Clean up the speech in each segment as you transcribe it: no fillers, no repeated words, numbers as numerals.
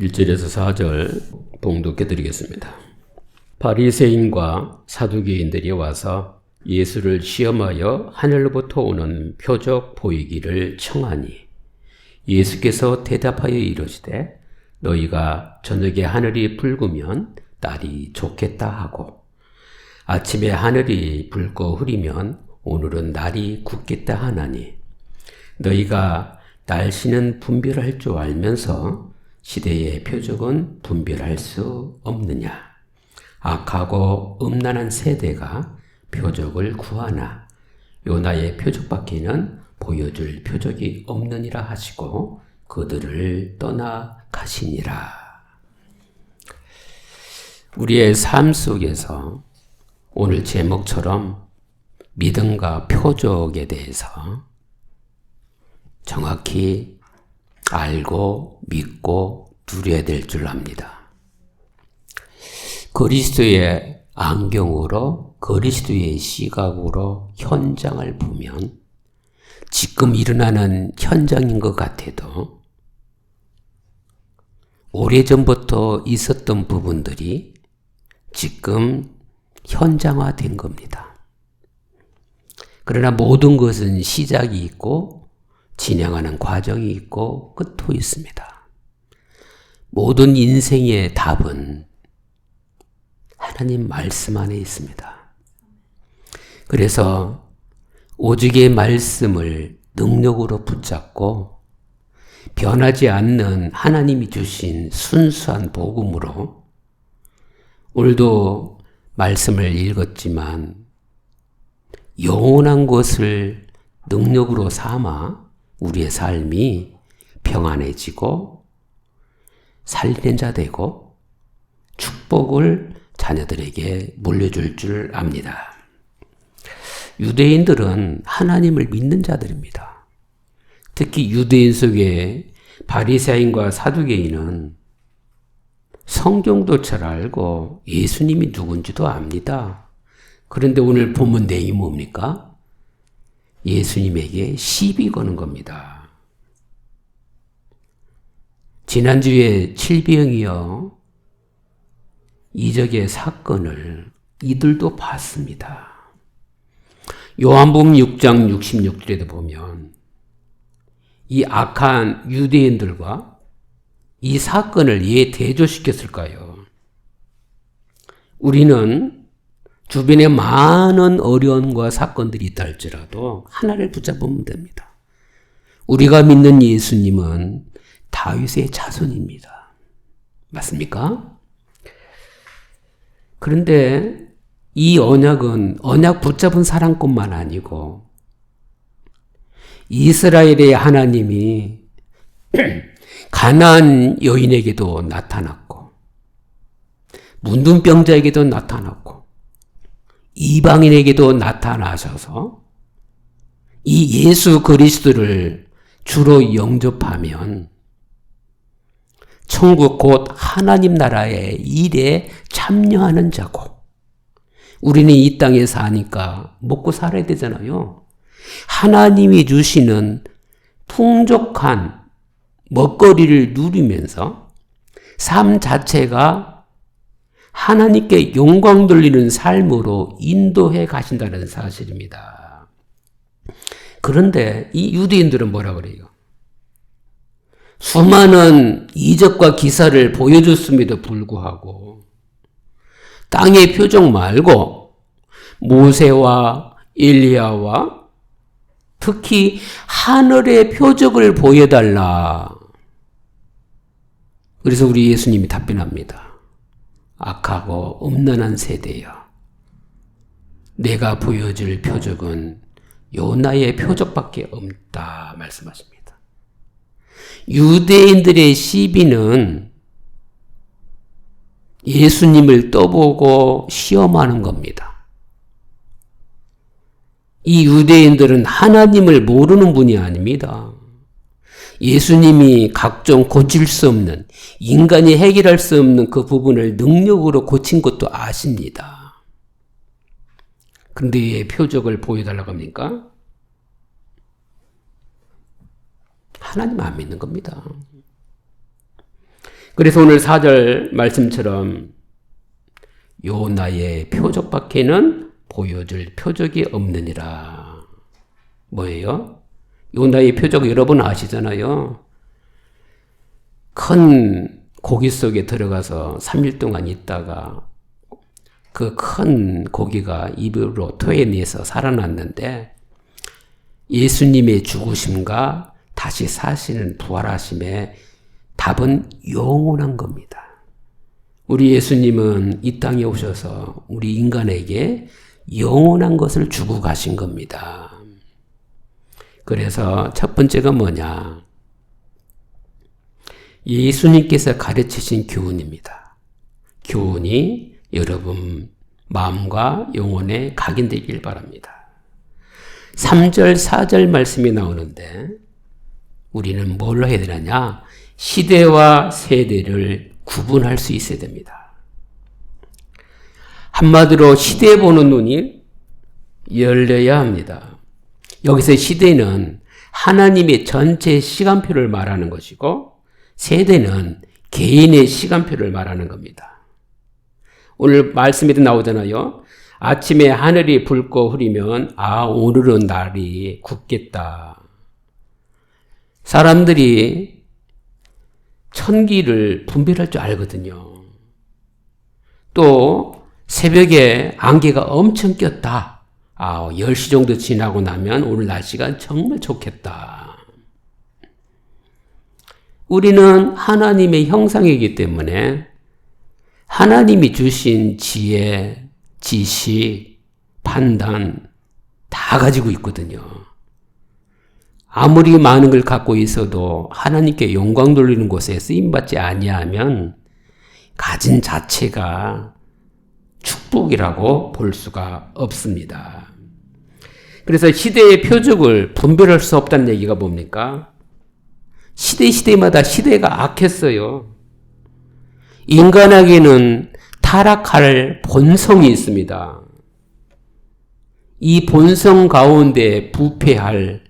1절에서 4절 봉독해 드리겠습니다. 바리새인과 사두개인들이 와서 예수를 시험하여 하늘로부터 오는 표적 보이기를 청하니 예수께서 대답하여 이르시되 너희가 저녁에 하늘이 붉으면 날이 좋겠다 하고 아침에 하늘이 붉고 흐리면 오늘은 날이 굳겠다 하나니 너희가 날씨는 분별할 줄 알면서 시대의 표적은 분별할 수 없느냐. 악하고 음란한 세대가 표적을 구하나 요나의 표적밖에는 보여줄 표적이 없느니라 하시고 그들을 떠나 가시니라. 우리의 삶 속에서 오늘 제목처럼 믿음과 표적에 대해서 정확히 알고 믿고 누려야 될 줄 압니다. 그리스도의 안경으로 그리스도의 시각으로 현장을 보면 지금 일어나는 현장인 것 같아도 오래전부터 있었던 부분들이 지금 현장화된 겁니다. 그러나 모든 것은 시작이 있고 진행하는 과정이 있고 끝도 있습니다. 모든 인생의 답은 하나님 말씀 안에 있습니다. 그래서 오직의 말씀을 능력으로 붙잡고 변하지 않는 하나님이 주신 순수한 복음으로 오늘도 말씀을 읽었지만 영원한 것을 능력으로 삼아 우리의 삶이 평안해지고 살리는 자 되고 축복을 자녀들에게 물려줄 줄 압니다. 유대인들은 하나님을 믿는 자들입니다. 특히 유대인 속에 바리새인과 사두개인은 성경도 잘 알고 예수님이 누군지도 압니다. 그런데 오늘 본문 내용이 뭡니까? 예수님에게 시비 거는 겁니다. 지난주에 칠비영이요 이적의 사건을 이들도 봤습니다. 요한복음 6장 66절에도 보면 이 악한 유대인들과 이 사건을 왜 대조시켰을까요? 우리는 주변에 많은 어려움과 사건들이 있다 할지라도 하나를 붙잡으면 됩니다. 우리가 믿는 예수님은 다윗의 자손입니다. 맞습니까? 그런데 이 언약은 언약 붙잡은 사람뿐만 아니고 이스라엘의 하나님이 가나안 여인에게도 나타났고 문둥병자에게도 나타났고 이방인에게도 나타나셔서 이 예수 그리스도를 주로 영접하면 천국 곧 하나님 나라의 일에 참여하는 자고 우리는 이 땅에 사니까 먹고 살아야 되잖아요. 하나님이 주시는 풍족한 먹거리를 누리면서 삶 자체가 하나님께 영광 돌리는 삶으로 인도해 가신다는 사실입니다. 그런데 이 유대인들은 뭐라 그래요? 수많은 이적과 기사를 보여줬음에도 불구하고 땅의 표적 말고 모세와 엘리야와 특히 하늘의 표적을 보여달라. 그래서 우리 예수님이 답변합니다. 악하고 음란한 세대여. 내가 보여줄 표적은 요나의 표적밖에 없다 말씀하십니다. 유대인들의 시비는 예수님을 떠보고 시험하는 겁니다. 이 유대인들은 하나님을 모르는 분이 아닙니다. 예수님이 각종 고칠 수 없는, 인간이 해결할 수 없는 그 부분을 능력으로 고친 것도 아십니다. 근데 왜 표적을 보여달라고 합니까? 하나님 안 믿는 겁니다. 그래서 오늘 4절 말씀처럼 요나의 표적밖에는 보여줄 표적이 없느니라. 뭐예요? 요나의 표적 여러분 아시잖아요. 큰 고기 속에 들어가서 3일 동안 있다가 그 큰 고기가 입으로 토해내서 살아났는데 예수님의 죽으심과 다시 사시는 부활하심의 답은 영원한 겁니다. 우리 예수님은 이 땅에 오셔서 우리 인간에게 영원한 것을 주고 가신 겁니다. 그래서 첫 번째가 뭐냐? 예수님께서 가르치신 교훈입니다. 교훈이 여러분 마음과 영혼에 각인되길 바랍니다. 3절, 4절 말씀이 나오는데 우리는 뭘로 해야 되느냐? 시대와 세대를 구분할 수 있어야 됩니다. 한마디로 시대 보는 눈이 열려야 합니다. 여기서 시대는 하나님의 전체 시간표를 말하는 것이고 세대는 개인의 시간표를 말하는 겁니다. 오늘 말씀에도 나오잖아요. 아침에 하늘이 붉고 흐리면 오늘은 날이 굳겠다. 사람들이 천기를 분별할 줄 알거든요. 또 새벽에 안개가 엄청 꼈다. 10시 정도 지나고 나면 오늘 날씨가 정말 좋겠다. 우리는 하나님의 형상이기 때문에 하나님이 주신 지혜, 지식, 판단 다 가지고 있거든요. 아무리 많은 걸 갖고 있어도 하나님께 영광 돌리는 곳에 쓰임받지 아니하면 가진 자체가 축복이라고 볼 수가 없습니다. 그래서 시대의 표적을 분별할 수 없다는 얘기가 뭡니까? 시대마다 시대가 악했어요. 인간에게는 타락할 본성이 있습니다. 이 본성 가운데 부패할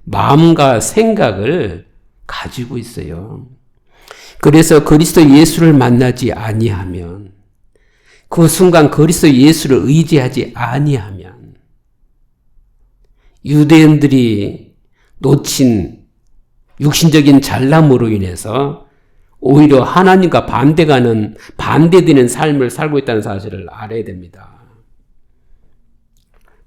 마음과 생각을 가지고 있어요. 그래서 그리스도 예수를 만나지 아니하면, 그 순간 그리스도 예수를 의지하지 아니하면 유대인들이 놓친 육신적인 잘남으로 인해서 오히려 하나님과 반대되는 삶을 살고 있다는 사실을 알아야 됩니다.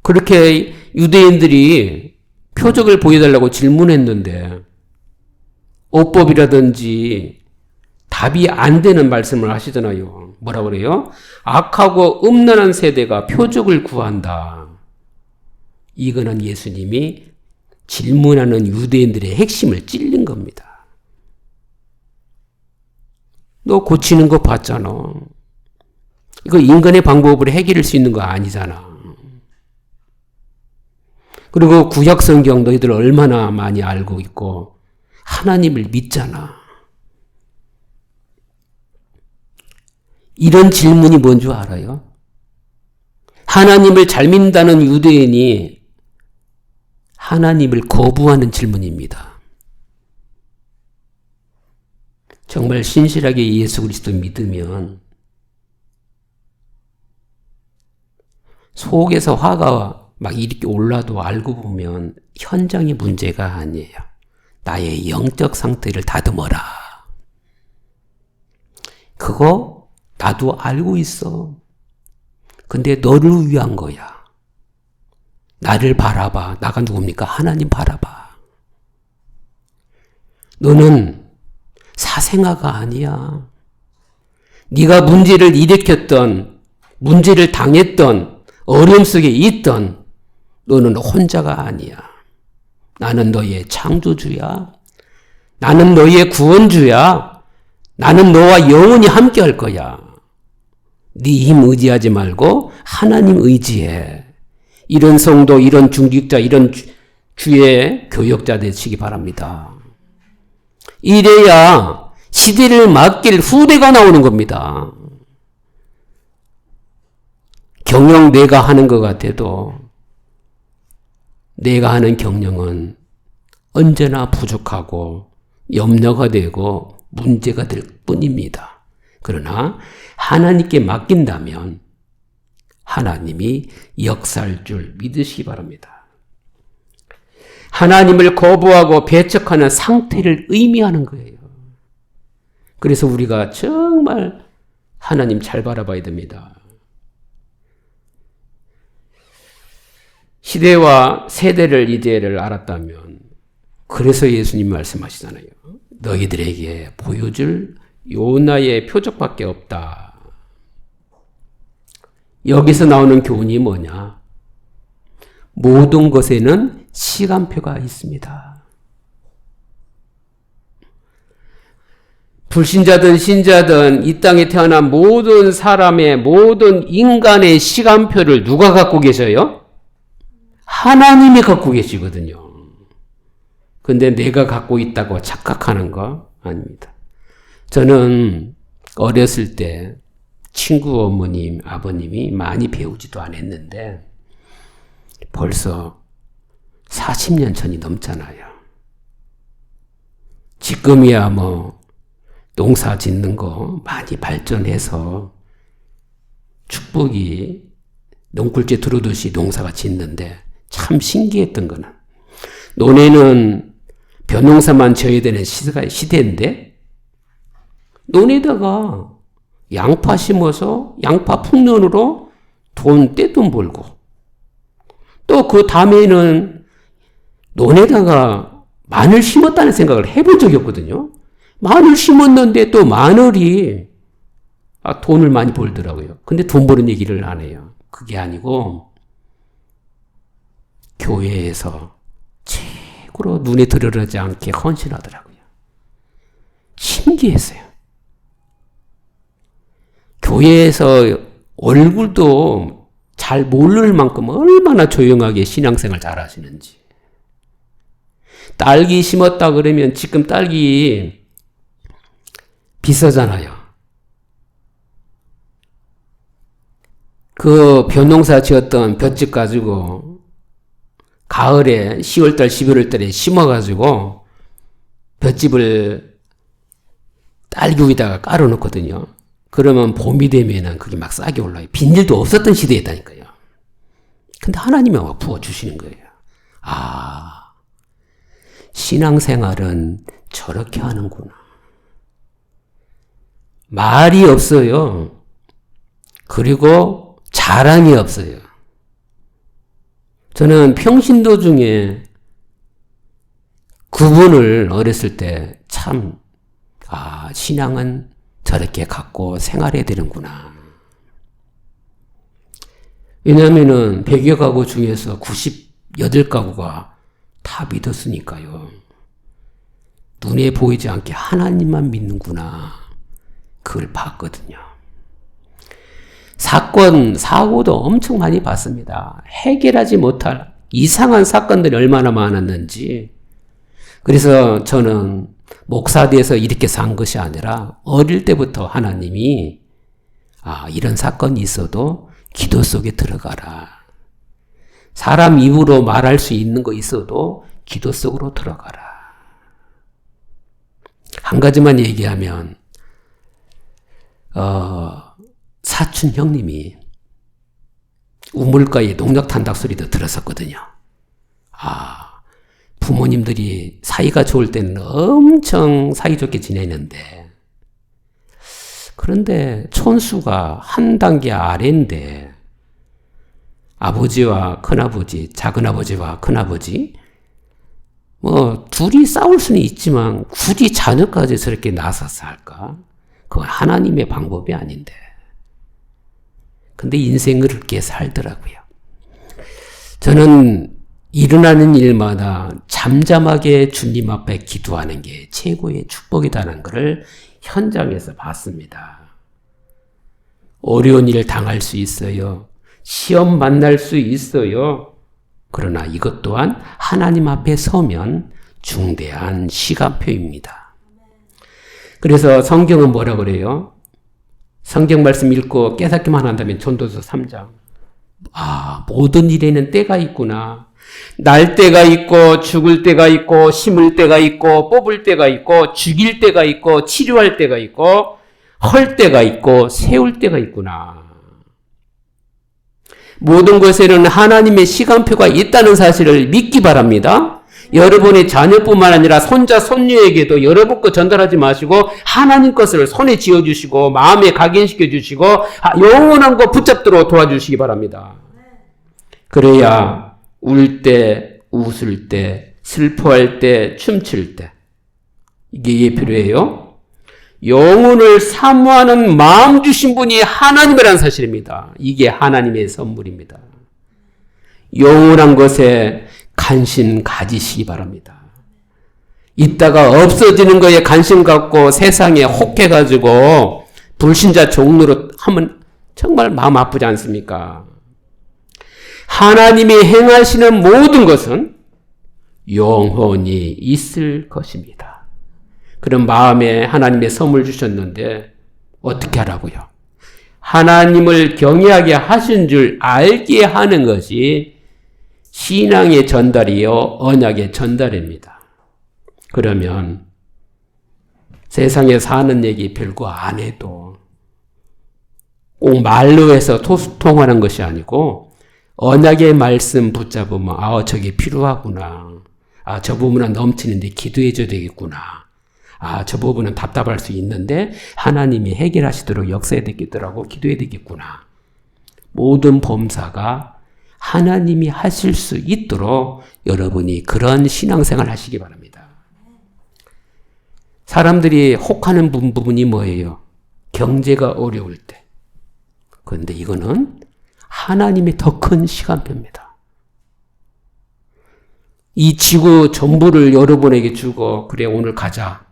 그렇게 유대인들이 표적을 보여달라고 질문했는데 오법이라든지 답이 안 되는 말씀을 하시잖아요. 뭐라 그래요? 악하고 음란한 세대가 표적을 구한다. 이거는 예수님이 질문하는 유대인들의 핵심을 찔린 겁니다. 너 고치는 거 봤잖아. 이거 인간의 방법으로 해결할 수 있는 거 아니잖아. 그리고 구약 성경 너희들 얼마나 많이 알고 있고 하나님을 믿잖아. 이런 질문이 뭔 줄 알아요? 하나님을 잘 믿는다는 유대인이 하나님을 거부하는 질문입니다. 정말 신실하게 예수 그리스도 믿으면 속에서 화가 막 이렇게 올라도 알고 보면 현장의 문제가 아니에요. 나의 영적 상태를 다듬어라. 그거 나도 알고 있어. 근데 너를 위한 거야. 나를 바라봐. 나가 누굽니까? 하나님 바라봐. 너는 사생아가 아니야. 네가 문제를 일으켰던, 문제를 당했던, 어려움 속에 있던 너는 혼자가 아니야. 나는 너의 창조주야. 나는 너의 구원주야. 나는 너와 영원히 함께 할 거야. 네 힘 의지하지 말고 하나님 의지해. 이런 성도, 이런 중직자, 이런 주의 교역자 되시기 바랍니다. 이래야 시대를 맡길 후대가 나오는 겁니다. 경영 내가 하는 것 같아도 내가 하는 경영은 언제나 부족하고 염려가 되고 문제가 될 뿐입니다. 그러나 하나님께 맡긴다면 하나님이 역사할 줄 믿으시기 바랍니다. 하나님을 거부하고 배척하는 상태를 의미하는 거예요. 그래서 우리가 정말 하나님 잘 바라봐야 됩니다. 시대와 세대를 이제를 알았다면, 그래서 예수님 말씀하시잖아요. 너희들에게 보여줄 요나의 표적밖에 없다. 여기서 나오는 교훈이 뭐냐? 모든 것에는 시간표가 있습니다. 불신자든 신자든 이 땅에 태어난 모든 사람의, 모든 인간의 시간표를 누가 갖고 계셔요? 하나님이 갖고 계시거든요. 근데 내가 갖고 있다고 착각하는 거 아닙니다. 저는 어렸을 때 친구 어머님, 아버님이 많이 배우지도 않았는데 벌써 40년 전이 넘잖아요. 지금이야 뭐 농사 짓는 거 많이 발전해서 축복이 농굴째 들어오듯이 농사가 짓는데 참 신기했던 거는, 논에는 벼농사만 져야 되는 시대인데 논에다가 양파 심어서 양파 풍년으로 떼돈 벌고, 또 그 다음에는 논에다가 마늘 심었다는 생각을 해본 적이 없거든요. 마늘 심었는데 또 마늘이 돈을 많이 벌더라고요. 근데 돈 버는 얘기를 안 해요. 그게 아니고 교회에서 최고로 눈에 들어오지 않게 헌신하더라고요. 신기했어요. 교회에서 얼굴도 잘 모를 만큼 얼마나 조용하게 신앙생활 잘 하시는지. 딸기 심었다 그러면 지금 딸기 비싸잖아요. 그 벼농사 지었던 볏짚 가지고 가을에 10월달, 11월달에 심어가지고 볏짚을 딸기 위에다가 깔아놓거든요. 그러면 봄이 되면은 그게 막 싹이 올라요. 빈일도 없었던 시대였다니까요. 근데 하나님이 막 부어주시는 거예요. 신앙생활은 저렇게 하는구나. 말이 없어요. 그리고 자랑이 없어요. 저는 평신도 중에 그분을 어렸을 때 참, 신앙은 저렇게 갖고 생활해야 되는구나. 왜냐하면은 100여 가구 중에서 98가구가 다 믿었으니까요. 눈에 보이지 않게 하나님만 믿는구나. 그걸 봤거든요. 사고도 엄청 많이 봤습니다. 해결하지 못할 이상한 사건들이 얼마나 많았는지. 그래서 저는 목사 돼서 이렇게 산 것이 아니라 어릴 때부터 하나님이 이런 사건이 있어도 기도 속에 들어가라. 사람 입으로 말할 수 있는 거 있어도 기도 속으로 들어가라. 한 가지만 얘기하면 사촌 형님이 우물가에 농약 탄다 소리도 들었었거든요. 부모님들이 사이가 좋을 때는 엄청 사이좋게 지내는데, 그런데 촌수가 한 단계 아래인데 아버지와 큰아버지, 작은아버지와 큰아버지 둘이 싸울 수는 있지만 굳이 자녀까지 저렇게 나서서 할까? 그건 하나님의 방법이 아닌데. 근데 인생을 그렇게 살더라고요. 저는 일어나는 일마다 잠잠하게 주님 앞에 기도하는 게 최고의 축복이라는 것을 현장에서 봤습니다. 어려운 일 당할 수 있어요. 시험 만날 수 있어요. 그러나 이것 또한 하나님 앞에 서면 중대한 시간표입니다. 그래서 성경은 뭐라 그래요? 성경 말씀 읽고 깨닫기만 한다면 전도서 3장. 모든 일에는 때가 있구나. 날 때가 있고 죽을 때가 있고 심을 때가 있고 뽑을 때가 있고 죽일 때가 있고 치료할 때가 있고 헐 때가 있고 세울 때가 있구나. 모든 것에는 하나님의 시간표가 있다는 사실을 믿기 바랍니다. 여러분의 자녀뿐만 아니라 손자 손녀에게도 여러분 것 전달하지 마시고 하나님 것을 손에 쥐어주시고 마음에 각인시켜주시고 영원한 거 붙잡도록 도와주시기 바랍니다. 그래야 울 때, 웃을 때, 슬퍼할 때, 춤출 때 이게 필요해요. 영혼을 사모하는 마음 주신 분이 하나님이라는 사실입니다. 이게 하나님의 선물입니다. 영원한 것에 관심 가지시기 바랍니다. 있다가 없어지는 거에 관심 갖고 세상에 혹해가지고 불신자 종로로 하면 정말 마음 아프지 않습니까? 하나님이 행하시는 모든 것은 영원히 있을 것입니다. 그런 마음에 하나님의 선물 주셨는데 어떻게 하라고요? 하나님을 경외하게 하신 줄 알게 하는 것이 신앙의 전달이요 언약의 전달입니다. 그러면 세상에 사는 얘기 별거 안 해도 꼭 말로 해서 소통하는 것이 아니고 언약의 말씀 붙잡으면 저게 필요하구나. 저 부분은 넘치는데 기도해 줘야 되겠구나. 저 부분은 답답할 수 있는데 하나님이 해결하시도록 역사해야 되겠더라고. 기도해야 되겠구나. 모든 범사가 하나님이 하실 수 있도록 여러분이 그런 신앙생활 하시기 바랍니다. 사람들이 혹하는 부분이 뭐예요? 경제가 어려울 때. 그런데 이거는 하나님의 더 큰 시간표입니다. 이 지구 전부를 여러분에게 주고 그래 오늘 가자.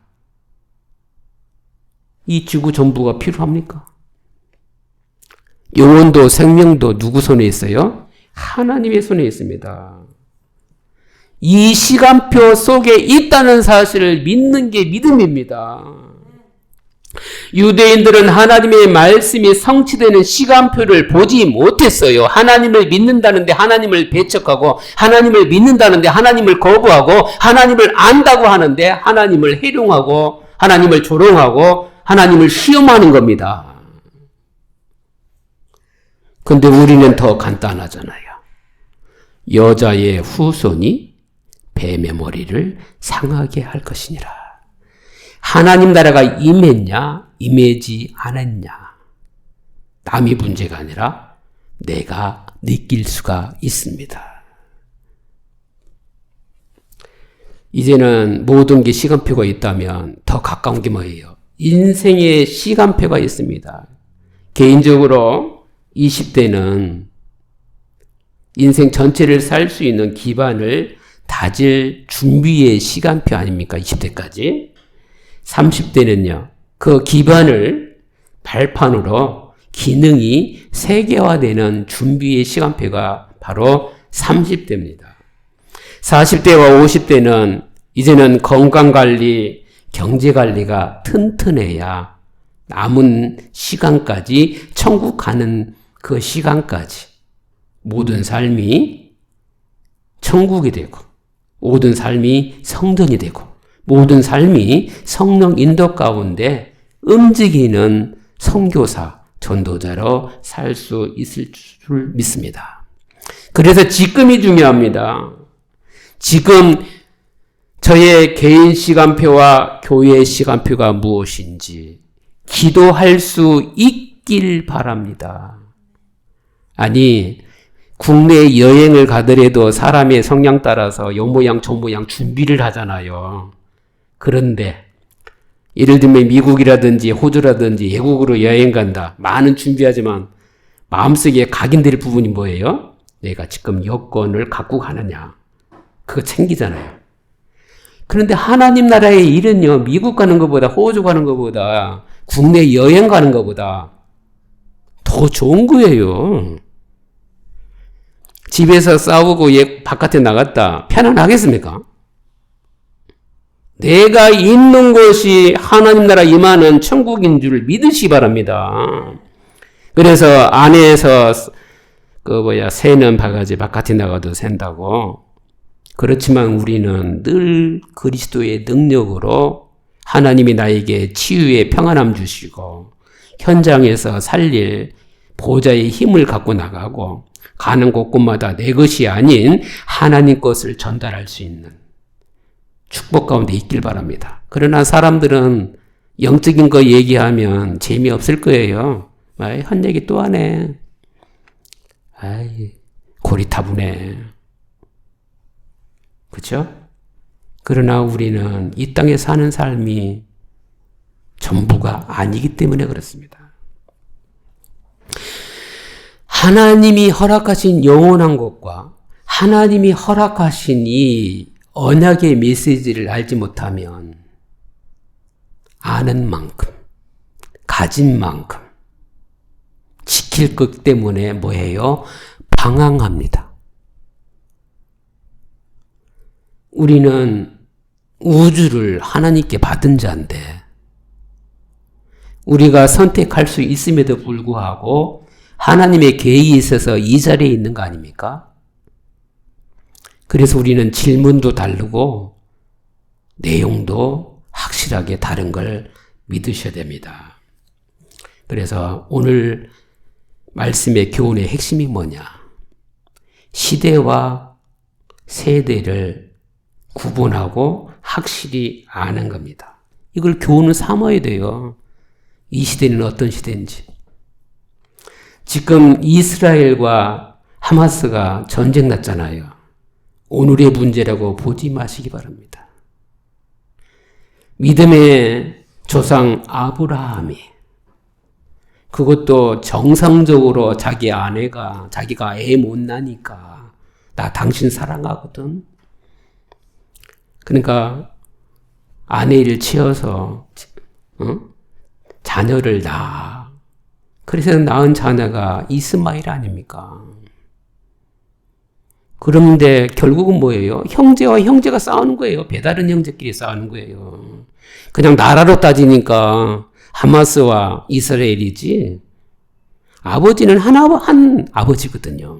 이 지구 전부가 필요합니까? 영혼도 생명도 누구 손에 있어요? 하나님의 손에 있습니다. 이 시간표 속에 있다는 사실을 믿는 게 믿음입니다. 유대인들은 하나님의 말씀이 성취되는 시간표를 보지 못했어요. 하나님을 믿는다는데 하나님을 배척하고 하나님을 믿는다는데 하나님을 거부하고 하나님을 안다고 하는데 하나님을 해룡하고 하나님을 조롱하고 하나님을 시험하는 겁니다. 근데 우리는 더 간단하잖아요. 여자의 후손이 뱀의 머리를 상하게 할 것이니라. 하나님 나라가 임했냐, 임하지 않았냐. 남이 문제가 아니라 내가 느낄 수가 있습니다. 이제는 모든 게 시간표가 있다면 더 가까운 게 뭐예요? 인생의 시간표가 있습니다. 개인적으로 20대는 인생 전체를 살 수 있는 기반을 다질 준비의 시간표 아닙니까? 20대까지. 30대는요. 그 기반을 발판으로 기능이 세계화되는 준비의 시간표가 바로 30대입니다. 40대와 50대는 이제는 건강관리, 경제관리가 튼튼해야 남은 시간까지 천국 가는 그 시간까지 모든 삶이 천국이 되고 모든 삶이 성전이 되고 모든 삶이 성령 인도 가운데 움직이는 선교사, 전도자로 살 수 있을 줄 믿습니다. 그래서 지금이 중요합니다. 지금 저의 개인 시간표와 교회의 시간표가 무엇인지 기도할 수 있길 바랍니다. 아니, 국내 여행을 가더라도 사람의 성향 따라서 요 모양 저 모양 준비를 하잖아요. 그런데 예를 들면 미국이라든지 호주라든지 외국으로 여행 간다. 많은 준비하지만 마음속에 각인될 부분이 뭐예요? 내가 지금 여권을 갖고 가느냐. 그거 챙기잖아요. 그런데 하나님 나라의 일은요. 미국 가는 것보다 호주 가는 것보다 국내 여행 가는 것보다 더 좋은 거예요. 집에서 싸우고 바깥에 나갔다. 편안하겠습니까? 내가 있는 곳이 하나님 나라 임하는 천국인 줄 믿으시기 바랍니다. 그래서 안에서 새는 바가지 바깥에 나가도 샌다고 그렇지만 우리는 늘 그리스도의 능력으로 하나님이 나에게 치유의 평안함 주시고 현장에서 살릴 보좌의 힘을 갖고 나가고 가는 곳곳마다 내 것이 아닌 하나님 것을 전달할 수 있는 축복 가운데 있길 바랍니다. 그러나 사람들은 영적인 거 얘기하면 재미없을 거예요. 한 얘기 또 하네. 고리타분해. 그렇죠? 그러나 우리는 이 땅에 사는 삶이 전부가 아니기 때문에 그렇습니다. 하나님이 허락하신 영원한 것과 하나님이 허락하신 이 언약의 메시지를 알지 못하면 아는 만큼, 가진 만큼 지킬 것 때문에 뭐예요? 방황합니다. 우리는 우주를 하나님께 받은 자인데 우리가 선택할 수 있음에도 불구하고 하나님의 계획이 있어서 이 자리에 있는 거 아닙니까? 그래서 우리는 질문도 다르고 내용도 확실하게 다른 걸 믿으셔야 됩니다. 그래서 오늘 말씀의 교훈의 핵심이 뭐냐? 시대와 세대를 구분하고 확실히 아는 겁니다. 이걸 교훈을 삼아야 돼요. 이 시대는 어떤 시대인지. 지금 이스라엘과 하마스가 전쟁 났잖아요. 오늘의 문제라고 보지 마시기 바랍니다. 믿음의 조상 아브라함이 그것도 정상적으로 자기 아내가 자기가 애 못 나니까 나 당신 사랑하거든. 그러니까 아내를 치어서 자녀를 낳아. 그래서 낳은 자녀가 이스마엘 아닙니까? 그런데 결국은 뭐예요? 형제와 형제가 싸우는 거예요. 배다른 형제끼리 싸우는 거예요. 그냥 나라로 따지니까 하마스와 이스라엘이지 아버지는 한 아버지거든요.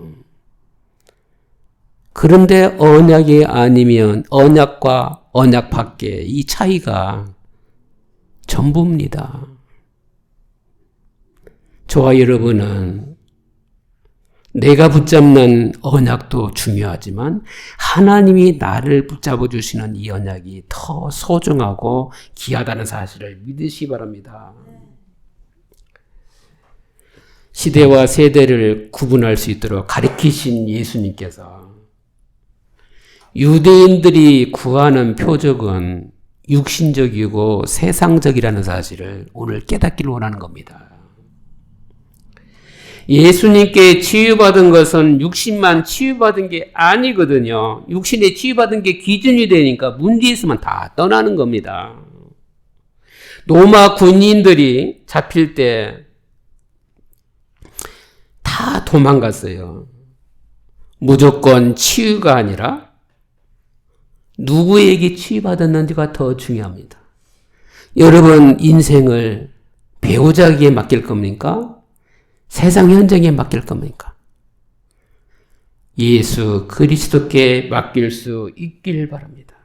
그런데 언약이 아니면 언약과 언약 밖에 이 차이가 전부입니다. 저와 여러분은 내가 붙잡는 언약도 중요하지만 하나님이 나를 붙잡아 주시는 이 언약이 더 소중하고 귀하다는 사실을 믿으시기 바랍니다. 시대와 세대를 구분할 수 있도록 가르치신 예수님께서 유대인들이 구하는 표적은 육신적이고 세상적이라는 사실을 오늘 깨닫기를 원하는 겁니다. 예수님께 치유받은 것은 육신만 치유받은 게 아니거든요. 육신에 치유받은 게 기준이 되니까 문제 있으면 다 떠나는 겁니다. 로마 군인들이 잡힐 때 다 도망갔어요. 무조건 치유가 아니라 누구에게 치유받았는지가 더 중요합니다. 여러분 인생을 배우자에게 맡길 겁니까? 세상 현장에 맡길 겁니까? 예수 그리스도께 맡길 수 있길 바랍니다.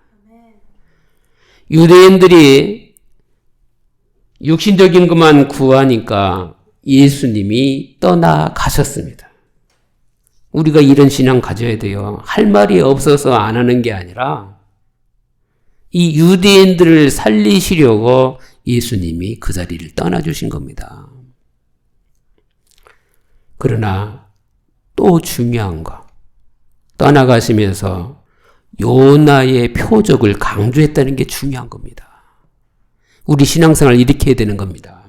유대인들이 육신적인 것만 구하니까 예수님이 떠나가셨습니다. 우리가 이런 신앙 가져야 돼요. 할 말이 없어서 안 하는 게 아니라 이 유대인들을 살리시려고 예수님이 그 자리를 떠나주신 겁니다. 그러나 또 중요한 거, 떠나가시면서 요나의 표적을 강조했다는 게 중요한 겁니다. 우리 신앙생활 이렇게 해야 되는 겁니다.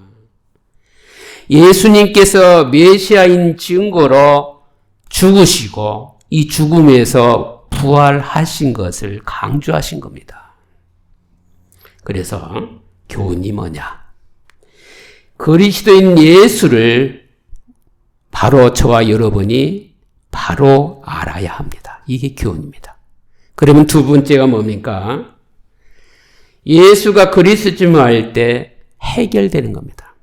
예수님께서 메시아인 증거로 죽으시고 이 죽음에서 부활하신 것을 강조하신 겁니다. 그래서 교훈이 뭐냐? 그리스도인 예수를 바로 저와 여러분이 바로 알아야 합니다. 이게 교훈입니다. 그러면 두 번째가 뭡니까? 예수가 그리스도임을 알 때 해결되는 겁니다.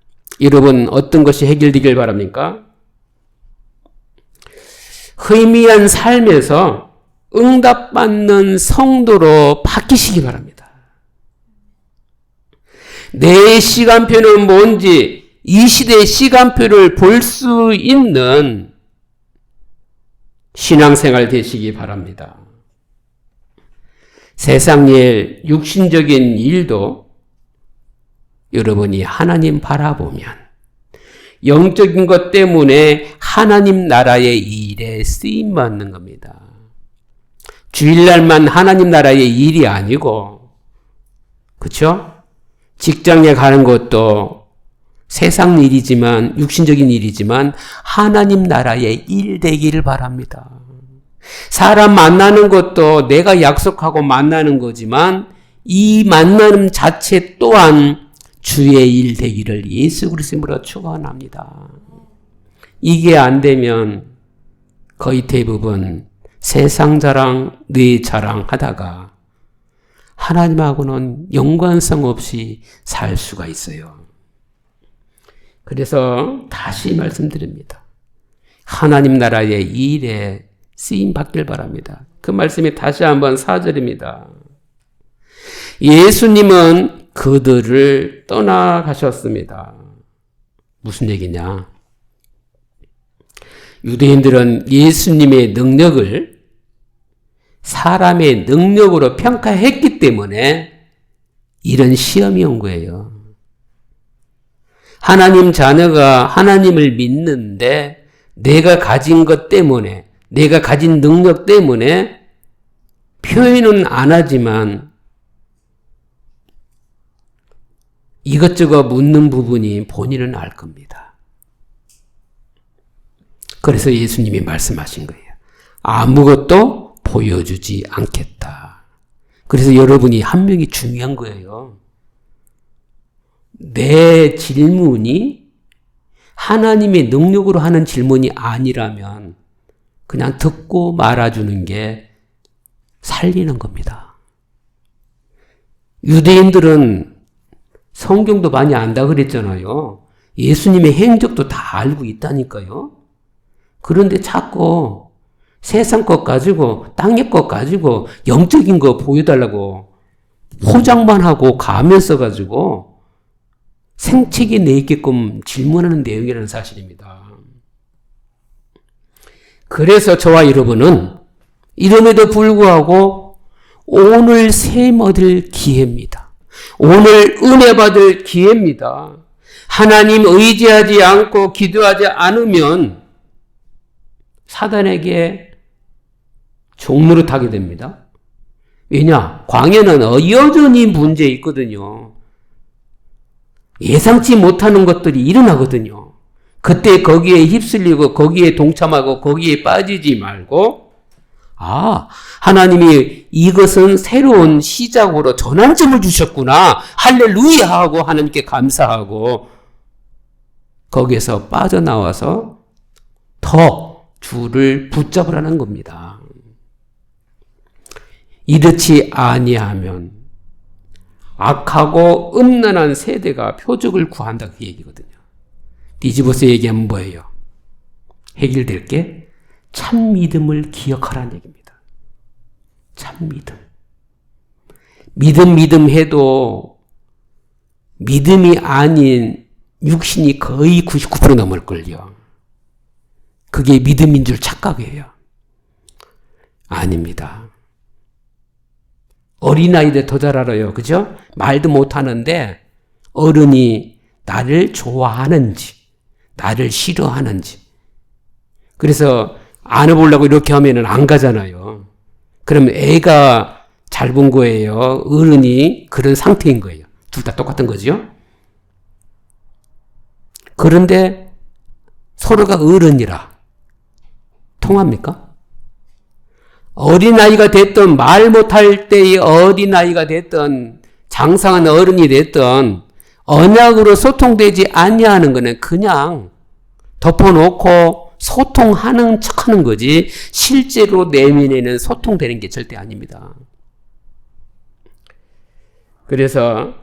여러분 어떤 것이 해결되길 바랍니까? 희미한 삶에서 응답받는 성도로 바뀌시기 바랍니다. 내 시간표는 뭔지 이 시대의 시간표를 볼 수 있는 신앙생활 되시기 바랍니다. 세상 일, 육신적인 일도 여러분이 하나님 바라보면 영적인 것 때문에 하나님 나라의 일에 쓰임받는 겁니다. 주일날만 하나님 나라의 일이 아니고, 그렇죠? 직장에 가는 것도 세상 일이지만, 육신적인 일이지만 하나님 나라의 일 되기를 바랍니다. 사람 만나는 것도 내가 약속하고 만나는 거지만 이 만나는 자체 또한 주의 일 되기를 예수 그리스도로 축원합니다. 이게 안 되면 거의 대부분 세상 자랑, 뇌 자랑 하다가 하나님하고는 연관성 없이 살 수가 있어요. 그래서 다시 말씀드립니다. 하나님 나라의 일에 쓰임 받길 바랍니다. 그 말씀이 다시 한번 4절입니다. 예수님은 그들을 떠나가셨습니다. 무슨 얘기냐? 유대인들은 예수님의 능력을 사람의 능력으로 평가했기 때문에 이런 시험이 온 거예요. 하나님 자녀가 하나님을 믿는데 내가 가진 것 때문에, 내가 가진 능력 때문에 표현은 안 하지만 이것저것 묻는 부분이 본인은 알 겁니다. 그래서 예수님이 말씀하신 거예요. 아무것도 보여주지 않겠다. 그래서 여러분이 한 명이 중요한 거예요. 내 질문이 하나님의 능력으로 하는 질문이 아니라면 그냥 듣고 말아주는 게 살리는 겁니다. 유대인들은 성경도 많이 안다 그랬잖아요. 예수님의 행적도 다 알고 있다니까요. 그런데 자꾸 세상 것 가지고, 땅의 것 가지고 영적인 거 보여달라고 포장만 하고 가면 써가지고 생채기에 내있게끔 질문하는 내용이라는 사실입니다. 그래서 저와 여러분은 이름에도 불구하고 오늘 셈 얻을 기회입니다. 오늘 은혜 받을 기회입니다. 하나님 의지하지 않고 기도하지 않으면 사단에게 종노릇하게 됩니다. 왜냐? 광야는 여전히 문제 있거든요. 예상치 못하는 것들이 일어나거든요. 그때 거기에 휩쓸리고 거기에 동참하고 거기에 빠지지 말고 하나님이 이것은 새로운 시작으로 전환점을 주셨구나. 할렐루야 하고 하나님께 감사하고 거기에서 빠져나와서 더 주를 붙잡으라는 겁니다. 이렇지 아니하면 악하고 음란한 세대가 표적을 구한다 그 얘기거든요. 디지보스 얘기하면 뭐예요? 해결될 게 참 믿음을 기억하라는 얘기입니다. 참 믿음 해도 믿음이 아닌 육신이 거의 99% 넘을걸요. 그게 믿음인 줄 착각해요. 아닙니다. 어린아이들 더 잘 알아요. 그죠? 말도 못하는데 어른이 나를 좋아하는지 나를 싫어하는지 그래서 안아보려고 이렇게 하면은 안 가잖아요. 그러면 애가 잘 본 거예요. 어른이 그런 상태인 거예요. 둘 다 똑같은 거죠. 그런데 서로가 어른이라 통합니까? 어린아이가 됐던 말 못할 때의 어린아이가 됐던 장성한 어른이 됐던 언약으로 소통되지 아니하는 것은 그냥 덮어놓고 소통하는 척하는 거지 실제로 내면에는 소통되는 게 절대 아닙니다. 그래서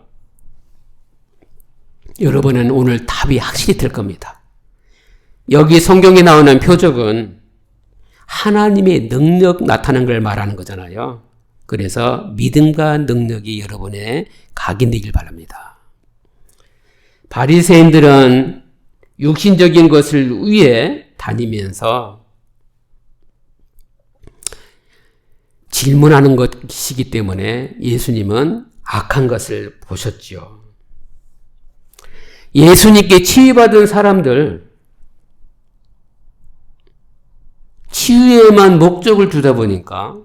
여러분은 오늘 답이 확실히 될 겁니다. 여기 성경에 나오는 표적은 하나님의 능력 나타나는 걸 말하는 거잖아요. 그래서 믿음과 능력이 여러분의 각인되길 바랍니다. 바리새인들은 육신적인 것을 위해 다니면서 질문하는 것이기 때문에 예수님은 악한 것을 보셨죠. 예수님께 치유받은 사람들, 치유에만 목적을 두다 보니까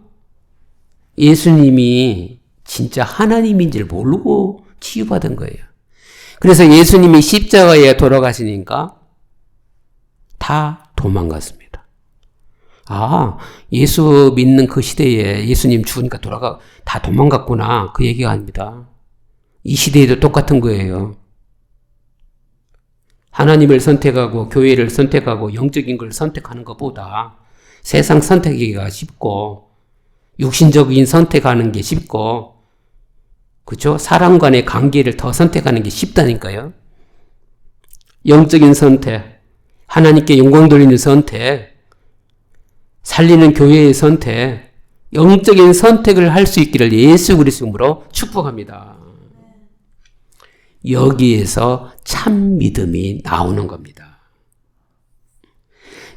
예수님이 진짜 하나님인지를 모르고 치유받은 거예요. 그래서 예수님이 십자가에 돌아가시니까 다 도망갔습니다. 아, 예수 믿는 그 시대에 예수님 죽으니까 다 도망갔구나. 그 얘기가 아닙니다. 이 시대에도 똑같은 거예요. 하나님을 선택하고 교회를 선택하고 영적인 걸 선택하는 것보다 세상 선택하기가 쉽고 육신적인 선택하는 게 쉽고 그렇죠? 사람 간의 관계를 더 선택하는 게 쉽다니까요. 영적인 선택, 하나님께 영광 돌리는 선택, 살리는 교회의 선택, 영적인 선택을 할 수 있기를 예수 그리스도로 축복합니다. 여기에서 참 믿음이 나오는 겁니다.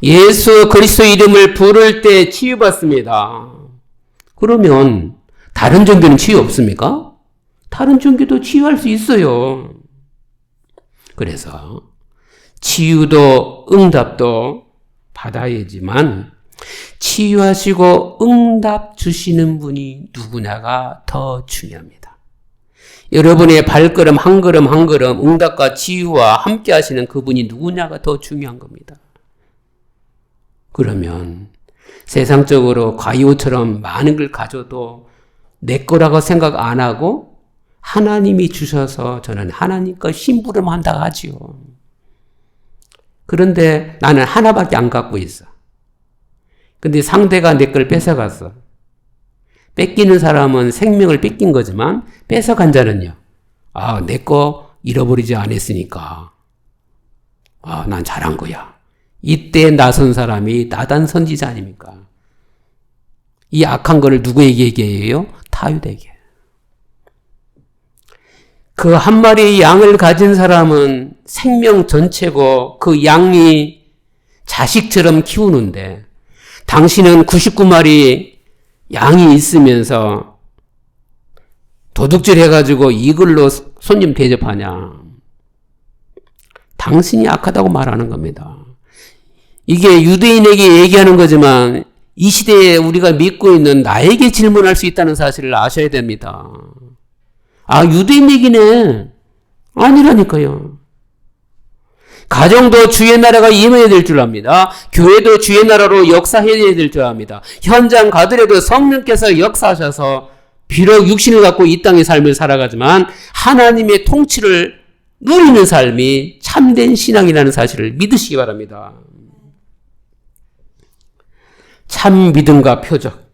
예수 그리스도 이름을 부를 때 치유받습니다. 그러면 다른 종교는 치유 없습니까? 다른 종교도 치유할 수 있어요. 그래서 치유도 응답도 받아야지만 치유하시고 응답 주시는 분이 누구냐가 더 중요합니다. 여러분의 발걸음 한 걸음 한 걸음 응답과 치유와 함께 하시는 그분이 누구냐가 더 중요한 겁니다. 그러면 세상적으로 과이오처럼 많은 걸 가져도 내 거라고 생각 안 하고 하나님이 주셔서 저는 하나님과 심부름한다 하지요. 그런데 나는 하나밖에 안 갖고 있어. 근데 상대가 내 걸 뺏어갔어. 뺏기는 사람은 생명을 뺏긴 거지만 뺏어간 자는요. 아, 내 거 잃어버리지 않았으니까. 아, 난 잘한 거야. 이때 나선 사람이 나단 선지자 아닙니까? 이 악한 거를 누구에게 얘기해요? 타유대에게. 그 한 마리의 양을 가진 사람은 생명 전체고 그 양이 자식처럼 키우는데 당신은 99마리 양이 있으면서 도둑질 해가지고 이걸로 손님 대접하냐. 당신이 악하다고 말하는 겁니다. 이게 유대인에게 얘기하는 거지만 이 시대에 우리가 믿고 있는 나에게 질문할 수 있다는 사실을 아셔야 됩니다. 아, 유대인 얘기네. 아니라니까요. 가정도 주의 나라가 임해야 될 줄 압니다. 교회도 주의 나라로 역사해야 될 줄 압니다. 현장 가더라도 성령께서 역사하셔서 비록 육신을 갖고 이 땅의 삶을 살아가지만 하나님의 통치를 누리는 삶이 참된 신앙이라는 사실을 믿으시기 바랍니다. 참 믿음과 표적,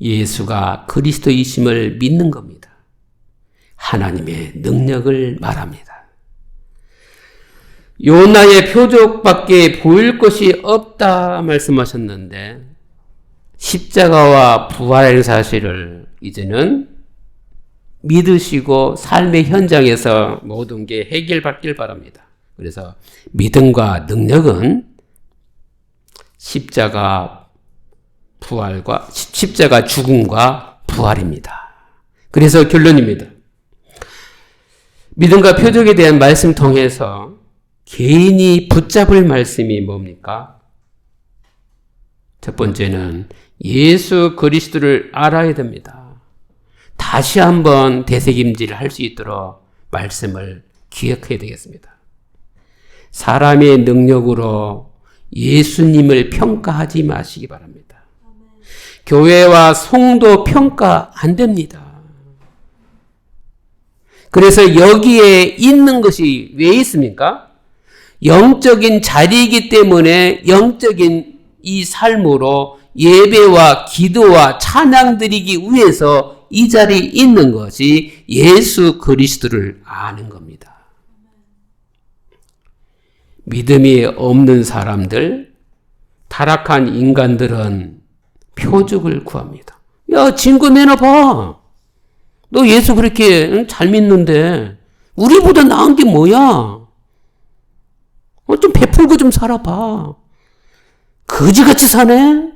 예수가 그리스도이심을 믿는 겁니다. 하나님의 능력을 말합니다. 요나의 표적밖에 보일 것이 없다 말씀하셨는데 십자가와 부활의 사실을 이제는 믿으시고 삶의 현장에서 모든 게 해결받길 바랍니다. 그래서 믿음과 능력은 십자가 죽음과 부활입니다. 그래서 결론입니다. 믿음과 표적에 대한 말씀 통해서 개인이 붙잡을 말씀이 뭡니까? 첫 번째는 예수 그리스도를 알아야 됩니다. 다시 한번 되새김질을 할 수 있도록 말씀을 기억해야 되겠습니다. 사람의 능력으로 예수님을 평가하지 마시기 바랍니다. 교회와 성도 평가 안 됩니다. 그래서 여기에 있는 것이 왜 있습니까? 영적인 자리이기 때문에 영적인 이 삶으로 예배와 기도와 찬양 드리기 위해서 이 자리에 있는 것이 예수 그리스도를 아는 겁니다. 믿음이 없는 사람들, 타락한 인간들은 표적을 구합니다. 야, 증거 내놔봐. 너 예수 그렇게 잘 믿는데 우리보다 나은 게 뭐야? 좀 베풀고 좀 살아봐. 거지같이 사네?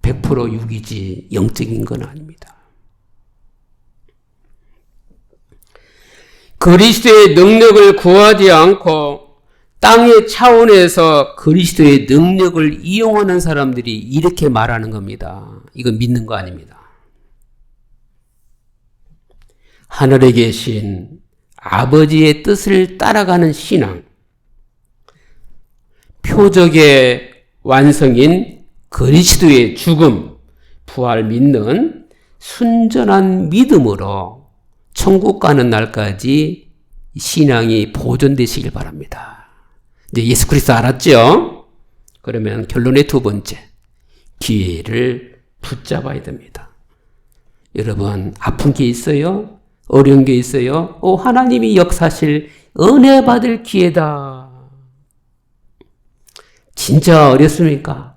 100% 육이지 영적인 건 아닙니다. 그리스도의 능력을 구하지 않고 땅의 차원에서 그리스도의 능력을 이용하는 사람들이 이렇게 말하는 겁니다. 이건 믿는 거 아닙니다. 하늘에 계신 아버지의 뜻을 따라가는 신앙, 표적의 완성인 그리스도의 죽음, 부활 믿는 순전한 믿음으로 천국 가는 날까지 신앙이 보존되시길 바랍니다. 이제 예수 그리스도 알았죠? 그러면 결론의 두 번째, 기회를 붙잡아야 됩니다. 여러분, 아픈 게 있어요? 어려운 게 있어요? 하나님이 역사하실 은혜 받을 기회다. 진짜 어렵습니까?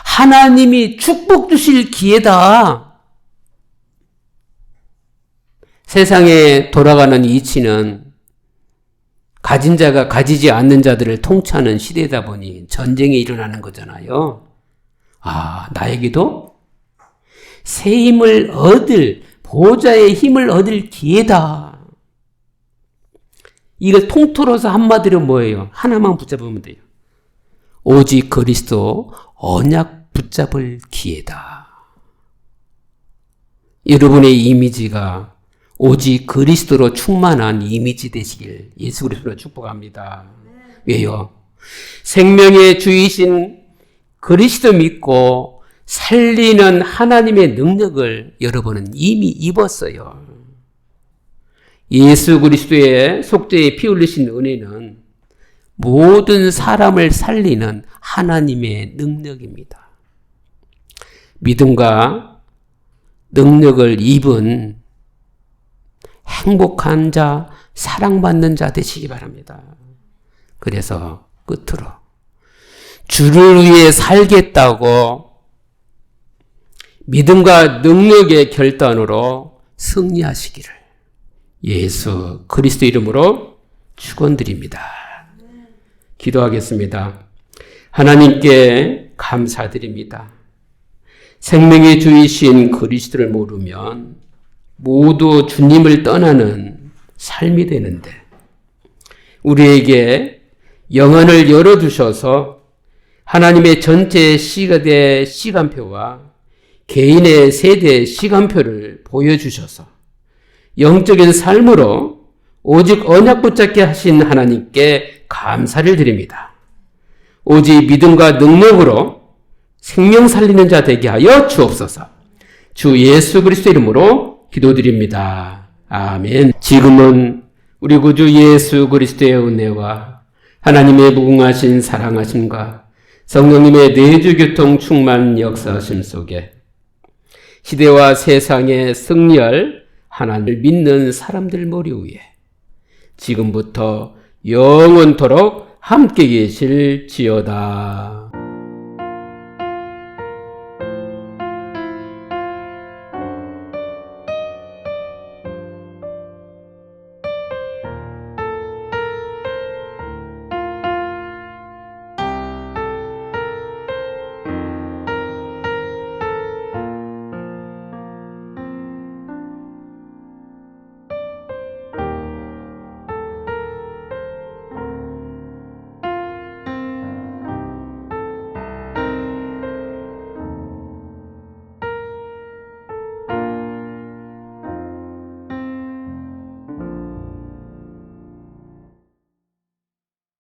하나님이 축복 주실 기회다. 세상에 돌아가는 이치는 가진 자가 가지지 않는 자들을 통치하는 시대다 보니 전쟁이 일어나는 거잖아요. 나에게도 새 힘을 얻을, 보좌의 힘을 얻을 기회다. 이걸 통틀어서 한마디로 뭐예요? 하나만 붙잡으면 돼요. 오직 그리스도 언약 붙잡을 기회다. 여러분의 이미지가 오직 그리스도로 충만한 이미지 되시길 예수 그리스도로 축복합니다. 왜요? 생명의 주이신 그리스도 믿고 살리는 하나님의 능력을 여러분은 이미 입었어요. 예수 그리스도의 속죄에 피 흘리신 은혜는 모든 사람을 살리는 하나님의 능력입니다. 믿음과 능력을 입은 행복한 자, 사랑받는 자 되시기 바랍니다. 그래서 끝으로 주를 위해 살겠다고 믿음과 능력의 결단으로 승리하시기를 예수 그리스도 이름으로 축원드립니다. 기도하겠습니다. 하나님께 감사드립니다. 생명의 주이신 그리스도를 모르면 모두 주님을 떠나는 삶이 되는데 우리에게 영안을 열어주셔서 하나님의 전체 시대의 시간표와 개인의 세대의 시간표를 보여주셔서 영적인 삶으로 오직 언약 붙잡게 하신 하나님께 감사를 드립니다. 오직 믿음과 능력으로 생명 살리는 자 되게 하여 주옵소서. 주 예수 그리스도 이름으로 기도드립니다. 아멘. 지금은 우리 구주 예수 그리스도의 은혜와 하나님의 무궁하신 사랑하심과 성령님의 내주교통 충만 역사하심 속에 시대와 세상의 승리할 하나님을 믿는 사람들 머리 위에 지금부터 영원토록 함께 계실지어다.